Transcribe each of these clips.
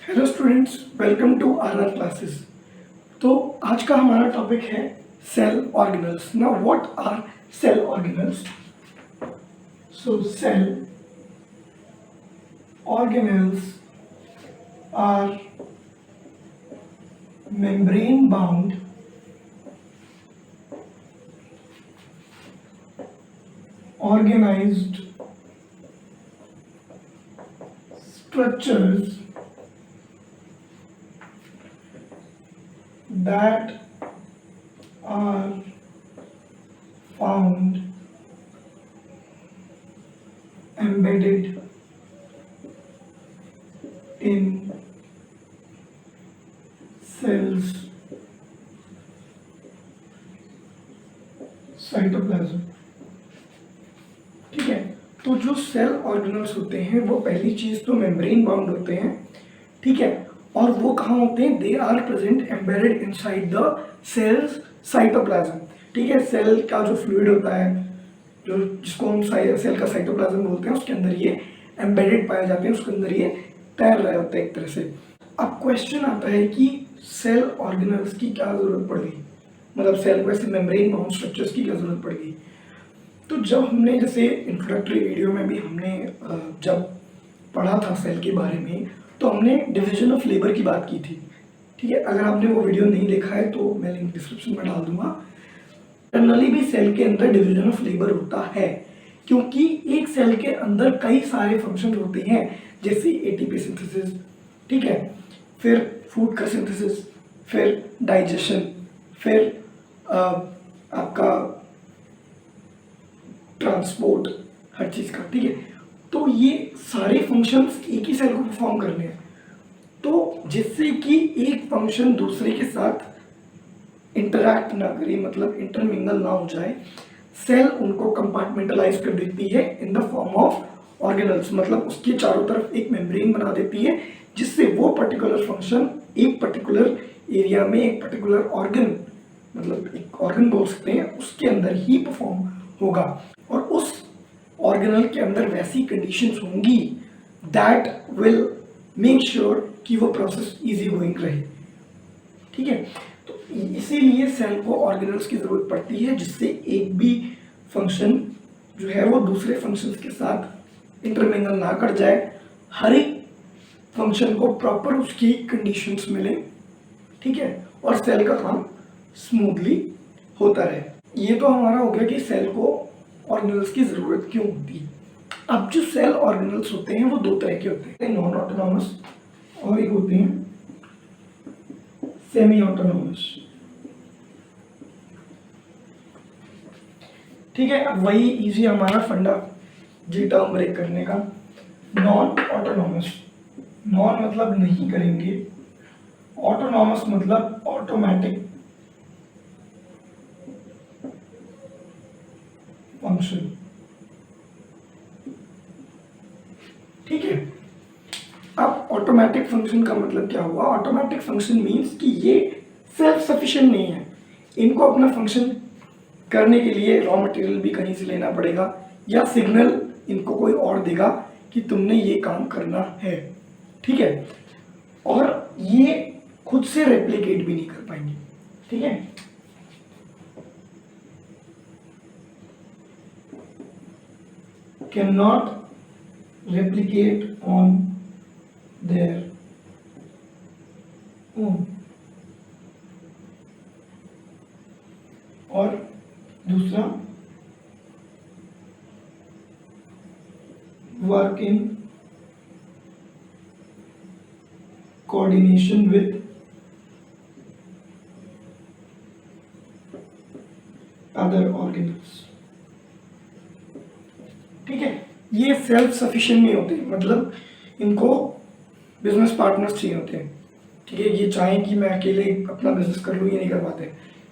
Hello students, welcome to our classes. तो आज का हमारा टॉपिक है cell organelles. Now what are cell organelles? So cell organelles are membrane bound organized structures that are found embedded in cells cytoplasm. ठीक है, तो जो cell organelles होते हैं वो पहली चीज तो मेम्ब्रेन बाउंड होते हैं। ठीक है, और वो कहाँ होते हैं? They are present embedded inside the cells cytoplasm. ठीक है, सेल का जो फ्लूइड होता है, जो जिसको हम सेल का साइटोप्लाज्म बोलते हैं, उसके अंदर ये एम्बेडेड पाए जाते हैं, उसके अंदर ये तैर रहे होते हैं एक तरह से। अब क्वेश्चन आता है कि सेल ऑर्गेनल्स की क्या जरूरत पड़ गई, मतलब सेल को ऐसे मेम्ब्रेन बाउंड स्ट्रक्चर्स की क्या जरूरत पड़ गई। तो जब हमने जैसे इंट्रोडक्टरी वीडियो में भी हमने जब पढ़ा था सेल के बारे में, तो हमने डिवीजन ऑफ लेबर की बात की थी। ठीक है, अगर आपने वो वीडियो नहीं देखा है तो मैं लिंक डिस्क्रिप्शन में डाल दूंगा। जनरली भी सेल के अंदर डिवीजन ऑफ लेबर होता है, क्योंकि एक सेल के अंदर कई सारे फंक्शन होते हैं, जैसे एटीपी सिंथेसिस, ठीक है, फिर फूड का सिंथेसिस, फिर डाइजेशन, फिर आपका ट्रांसपोर्ट, हर चीज का। ठीक है, तो ये सारे फंक्शंस एक ही सेल को परफॉर्म करने हैं, तो जिससे कि एक फंक्शन दूसरे के साथ इंटरैक्ट ना करे, मतलब इंटरमिंगल ना हो जाए, सेल उनको कंपार्टमेंटलाइज कर देती है in the form of organelles. मतलब उसके चारों तरफ एक मेम्ब्रेन बना देती है, जिससे वो पर्टिकुलर फंक्शन एक पर्टिकुलर एरिया में एक पर्टिकुलर ऑर्गन, मतलब एक ऑर्गन बोल सकते हैं, उसके अंदर ही परफॉर्म होगा। और उस ऑर्गेनल के अंदर वैसी कंडीशंस होंगी दैट विल मेक श्योर कि वो प्रोसेस इजी गोइंग रहे। ठीक है, तो इसीलिए सेल को ऑर्गेनल्स की जरूरत पड़ती है, जिससे एक भी फंक्शन जो है वो दूसरे फंक्शंस के साथ इंटरमिंगल ना कर जाए, हर एक फंक्शन को प्रॉपर उसकी कंडीशंस मिले। ठीक है, और सेल का काम स्मूथली होता रहे। ये तो हमारा हो गया कि सेल को ऑर्गेनल्स की जरूरत क्यों होती है। अब जो सेल ऑर्गेनल्स होते हैं वो दो तरह के होते हैं, नॉन ऑटोनॉमस और एक होते हैं सेमी ऑटोनॉमस। ठीक है, अब वही इजी हमारा फंडा जी टर्म ब्रेक करने का। नॉन ऑटोनॉमस, नॉन मतलब नहीं करेंगे, ऑटोनॉमस मतलब ऑटोमेटिक फंक्शन। ठीक है, अब ऑटोमेटिक फंक्शन का मतलब क्या हुआ? ऑटोमेटिक फंक्शन मींस कि ये सेल्फ सफिशिएंट नहीं है, इनको अपना फंक्शन करने के लिए रॉ मटेरियल भी कहीं से लेना पड़ेगा, या सिग्नल इनको कोई और देगा कि तुमने ये काम करना है। ठीक है, और ये खुद से रेप्लिकेट भी नहीं कर पाएंगे। ठीक है, can not replicate on their own. और दूसरा, work in coordination with other organelles. ठीक है, ये सेल्फ सफिशिएंट नहीं होते, मतलब इनको बिजनेस पार्टनर्स चाहिए होते हैं। ठीक है, ये चाहें कि मैं अकेले अपना बिजनेस कर लूँ, ये नहीं कर पाते।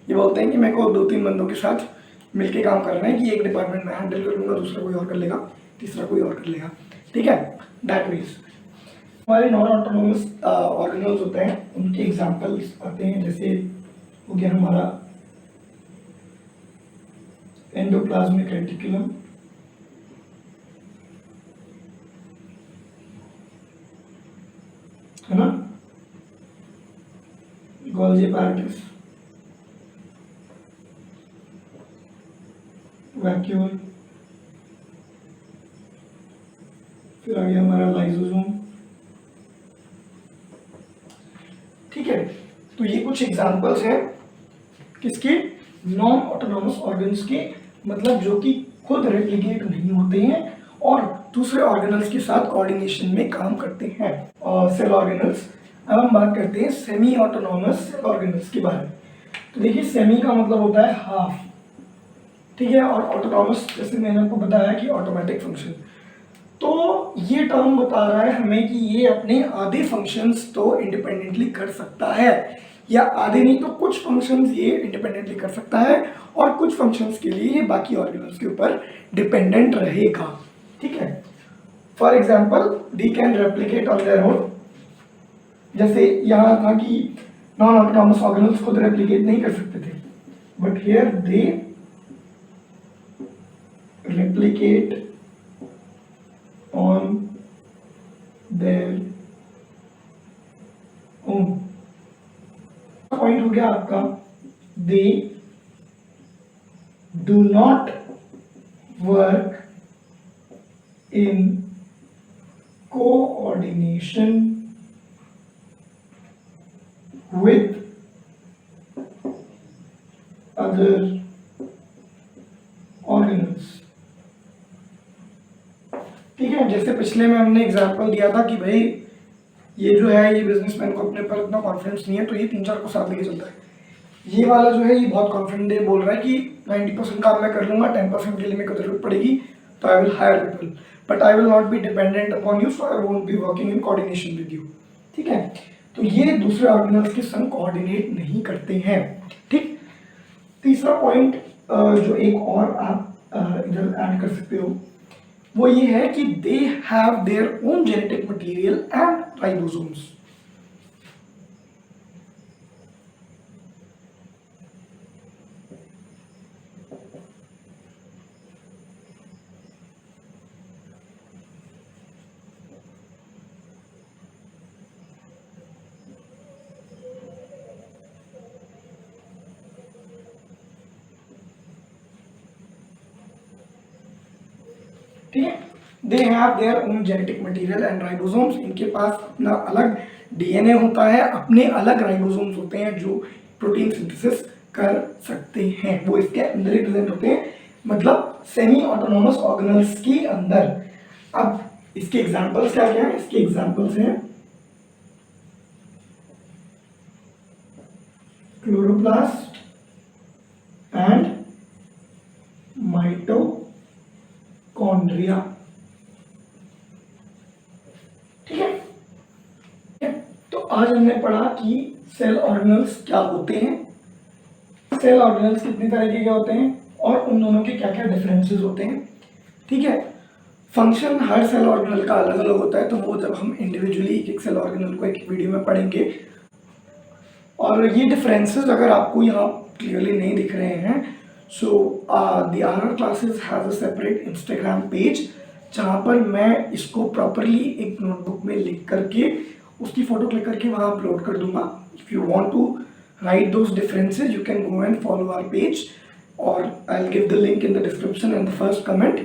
ये बोलते हैं कि मेरे को दो तीन बंदों के साथ मिलके काम करना है, कि एक डिपार्टमेंट मैं हैंडल कर लूँगा, दूसरा कोई और कर लेगा, तीसरा कोई और कर लेगा। ठीक है, दैट मीन्स हमारे नॉन ऑटोनोमस ऑर्गेनल्स होते हैं, उनके एग्जाम्पल्स आते हैं, जैसे हो गया हमारा एंडोप्लाज्मिक रेटिकुलम, है ना, गोल्जी apparatus, वैक्यूल, फिर आ गया हमारा लाइसोसोम। ठीक है, तो ये कुछ एग्जांपल्स हैं किसके, नॉन ऑटोनॉमस ऑर्गन्स के, मतलब जो कि खुद रेप्लिकेट नहीं होते हैं और दूसरे ऑर्गेनल्स के साथ कोऑर्डिनेशन में काम करते हैं। और सेल ऑर्गेनल्स, अब हम बात करते हैं सेमी ऑटोनॉमस ऑर्गेनल्स के बारे में। तो देखिए, सेमी का मतलब होता है हाफ, ठीक है, और ऑटोनॉमस जैसे मैंने आपको बताया कि ऑटोमेटिक फंक्शन। तो ये टर्म बता रहा है हमें कि ये अपने आधे फंक्शंस तो इंडिपेंडेंटली कर सकता है, या आधे नहीं तो कुछ फंक्शंस ये इंडिपेंडेंटली कर सकता है, और कुछ फंक्शंस के लिए ये बाकी ऑर्गेनल्स के ऊपर डिपेंडेंट रहेगा। ठीक है, for example they can replicate on their own. जैसे यहाँ था कि नॉन ऑटोनॉमस ऑर्गेनल्स खुद रेप्लिकेट नहीं कर सकते थे, but here they replicate on their own। Point हो गया आपका, they do not work in coordination with other organelles। ठीक है, जैसे पिछले में हमने एग्जांपल दिया था कि भाई ये जो है ये बिजनेसमैन को अपने पर इतना कॉन्फिडेंस नहीं है तो ये 3-4 को साथ लेके चलता है। ये वाला जो है ये बहुत कॉन्फिडेंट है, बोल रहा है कि 90% काम मैं कर लूंगा, 10% के लिए मेरे को जरूरत पड़ेगी तो I will hire people, but I will not be dependent upon you, so I won't be working in coordination with you. ठीक है, तो ये दूसरे ऑर्गेनल्स के संग कोऑर्डिनेट नहीं करते हैं। ठीक, तीसरा पॉइंट जो एक और आप इधर ऐड कर सकते हो वो ये है कि they have their own genetic material and ribosomes. ठीक है, they have their own genetic material and ribosomes. इनके पास अपना अलग डीएनए होता है, अपने अलग राइबोसोम्स होते हैं जो प्रोटीन सिंथेसिस कर सकते हैं, वो इसके अंदर ही प्रेजेंट होते हैं, मतलब सेमी ऑटोनॉमस ऑर्गेनल्स के अंदर। अब इसके एग्जांपल्स क्या क्या हैं, इसके एग्जांपल्स हैं क्लोरोप्लास्ट एंड माइटोकॉन्ड्रिया। ठीक है, तो आज हमने पढ़ा कि सेल ऑर्गेनल्स क्या होते हैं, सेल ऑर्गेनल्स कितने तरह के होते हैं और उन दोनों के क्या क्या डिफरेंसेस होते हैं। ठीक है, फंक्शन हर सेल ऑर्गेनल का अलग अलग होता है, तो वो जब हम इंडिविजुअली एक एक सेल ऑर्गेनल को एक वीडियो में पढ़ेंगे। और ये डिफरेंसेस अगर आपको यहाँ क्लियरली नहीं दिख रहे हैं, so the RR classes has a separate Instagram page जहाँ पर मैं इसको प्रॉपरली एक नोटबुक में लिख करके उसकी फोटो क्लिक करके वहाँ अपलोड कर दूंगा। If you want to write those differences you can go and follow our page, or I'll give the link in the description and the first comment.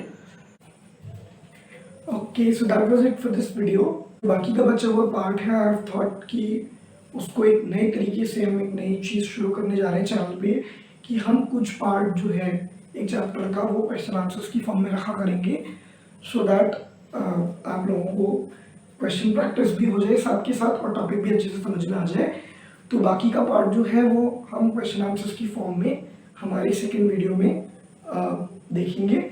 Okay, so that was it for this video। बाकी का बचा हुआ part है, I thought कि उसको एक नए तरीके से हम एक नई चीज़ शुरू करने जा रहे हैं चैनल पे, कि हम कुछ पार्ट जो है एक चैप्टर का वो क्वेश्चन आंसर्स की फॉर्म में रखा करेंगे, सो दैट आप लोगों को क्वेश्चन प्रैक्टिस भी हो जाए साथ के साथ और टॉपिक भी अच्छे से समझ में आ जाए। तो बाकी का पार्ट जो है वो हम क्वेश्चन आंसर्स की फॉर्म में हमारी सेकेंड वीडियो में देखेंगे।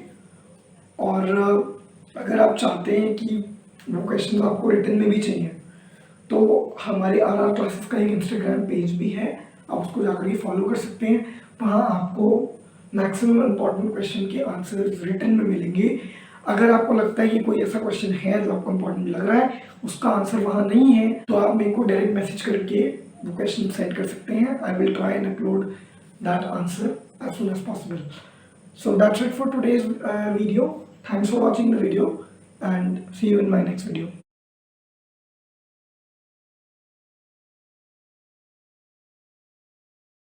और अगर आप चाहते हैं कि वो क्वेश्चन आपको रिटन में भी चाहिए तो हमारे RR क्लासेस का एक इंस्टाग्राम पेज भी है, आप उसको जाकर के फॉलो कर सकते हैं। वहाँ आपको मैक्सिमम इम्पॉर्टेंट क्वेश्चन के आंसर्स रिटन में मिलेंगे। अगर आपको लगता है कि कोई ऐसा क्वेश्चन है जो आपको इम्पोर्टेंट लग रहा है, उसका आंसर वहाँ नहीं है, तो आप मेरे को डायरेक्ट मैसेज करके वो क्वेश्चन सेंड कर सकते हैं। I will try and upload that answer as soon as possible. So that's it for today's video. Thanks for watching the video and see you in my next video.